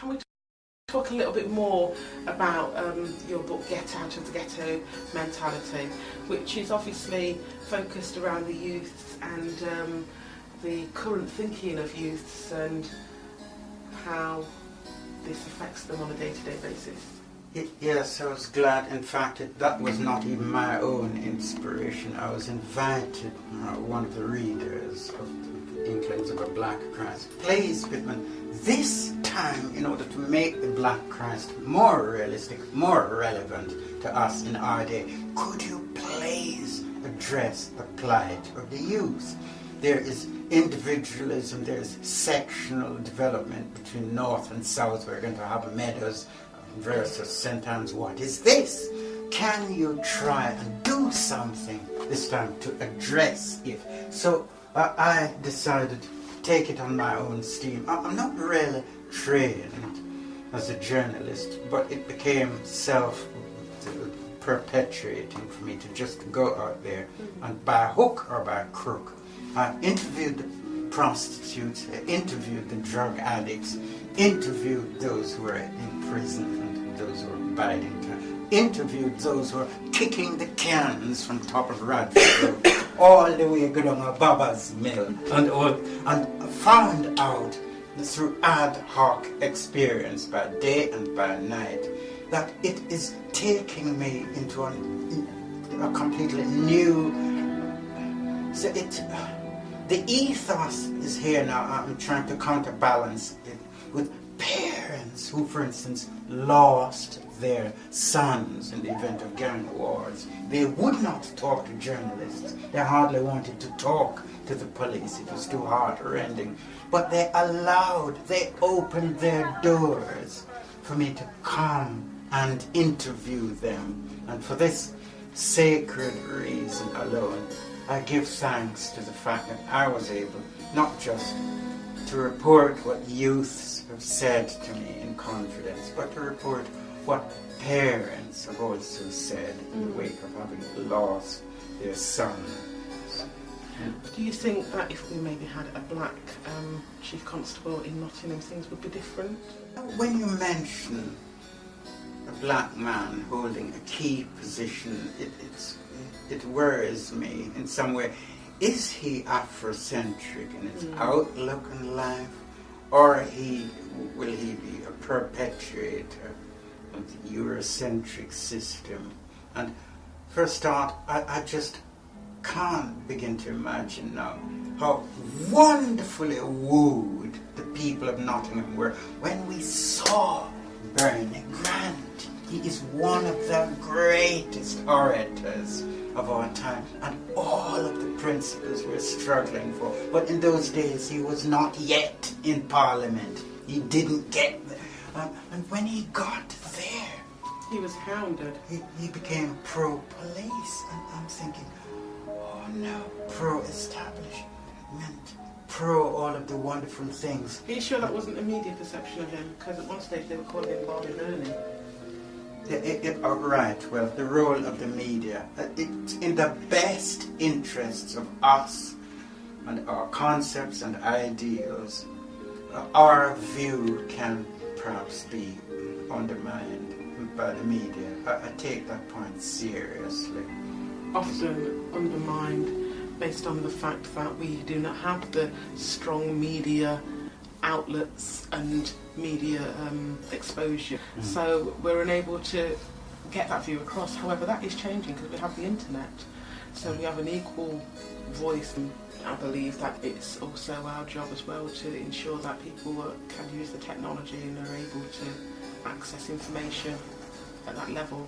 can we talk a little bit more about your book Get Out of the Ghetto Mentality, which is obviously focused around the youths and the current thinking of youths and how this affects them on a day-to-day basis. Yes, I was glad. In fact, that was not even my own inspiration. I was invited, one of the readers of the Inklings of a Black Christ. Please, Pitman, this time, in order to make the Black Christ more realistic, more relevant to us in our day, could you please address the plight of the youth? There is individualism, there is sectional development between North and South. We're going to have Meadows versus St. Anne's. What is this? Can you try and do something this time to address it? So I decided to take it on my own steam. I'm not really trained as a journalist, but it became self-perpetuating for me to just go out there and by hook or by crook, I interviewed the prostitutes, I interviewed the drug addicts, interviewed those who were in prison and those who were biding time, interviewed those who were kicking the cans from top of Radford Road all the way along Baba's Mill, and found out through ad hoc experience by day and by night that it is taking me into a completely new. So the ethos is here now. I'm trying to counterbalance it with parents who, for instance, lost their sons in the event of gang wars. They would not talk to journalists. They hardly wanted to talk to the police. It was too heart-rending. But they opened their doors for me to come and interview them. And for this sacred reason alone, I give thanks to the fact that I was able not just to report what youths have said to me in confidence, but to report what parents have also said in the wake of having lost their sons. Do you think that if we maybe had a black chief constable in Nottingham, things would be different? When you mention a black man holding a key position, it worries me in some way. Is he Afrocentric in his outlook on life, or will he be a perpetuator of the Eurocentric system? And for a start, I just can't begin to imagine now how wonderfully wooed the people of Nottingham were when we saw Bernie Grant. He is one of the greatest orators of our time, and all of the principles we're struggling for. But in those days, he was not yet in Parliament. He didn't get there. And when he got there, he was hounded. He became pro-police, and I'm thinking, oh no, pro-establishment, pro all of the wonderful things. Are you sure that wasn't a media perception of him? Because at one stage they were calling him Bobby Learning. Right, well, the role of the media, it's in the best interests of us and our concepts and ideals. Our view can perhaps be undermined by the media. I take that point seriously. Often undermined based on the fact that we do not have the strong media outlets and media exposure, so we're unable to get that view across. However, that is changing because we have the internet, so we have an equal voice, and I believe that it's also our job as well to ensure that people can use the technology and are able to access information at that level.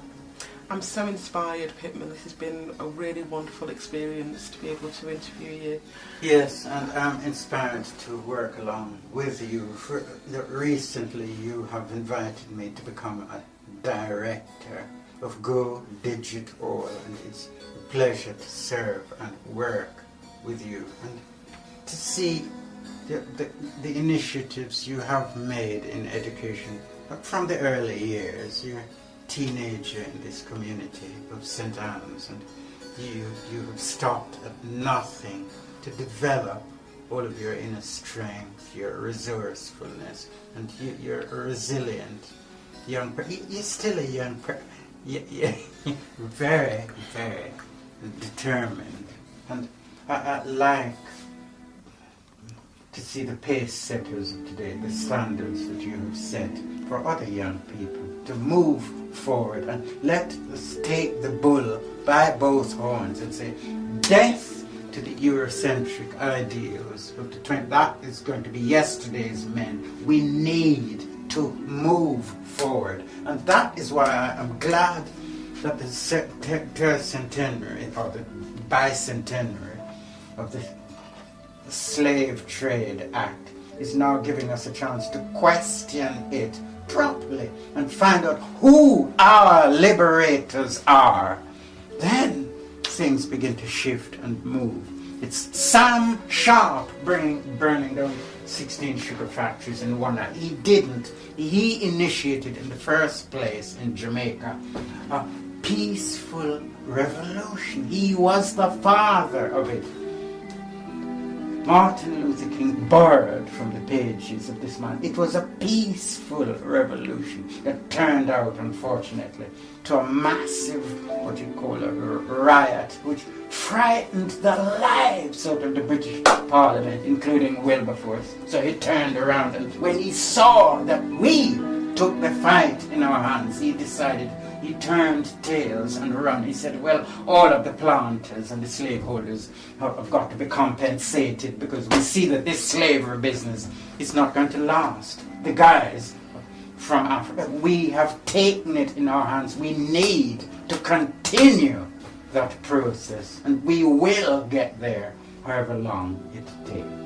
I'm so inspired, Pitman. This has been a really wonderful experience to be able to interview you. Yes, and I'm inspired to work along with you. Recently you have invited me to become a director of Go Digital, and it's a pleasure to serve and work with you and to see the initiatives you have made in education from the early years. You're teenager in this community of St. Anne's, and you have stopped at nothing to develop all of your inner strength, your resourcefulness, and you're resilient. You're still a young person. You're very, very determined. And I like to see the pace setters of today, the standards that you have set for other young people to move forward and let us take the bull by both horns and say, death to the Eurocentric ideals of the 20th. That is going to be yesterday's men. We need to move forward. And that is why I am glad that the centenary or the bicentenary of the Slave Trade Act is now giving us a chance to question it properly and find out who our liberators are. Then things begin to shift and move. It's Sam Sharp burning down 16 sugar factories in one night. He initiated in the first place in Jamaica a peaceful revolution. He was the father of it. Martin Luther King borrowed from the pages of this man. It was a peaceful revolution that turned out, unfortunately, to a massive, what you call a riot, which frightened the lives out of the British Parliament, including Wilberforce. So he turned around, and when he saw that we took the fight in our hands, he turned tails and ran. He said, well, all of the planters and the slaveholders have got to be compensated because we see that this slavery business is not going to last. The guys from Africa, we have taken it in our hands. We need to continue that process, and we will get there however long it takes.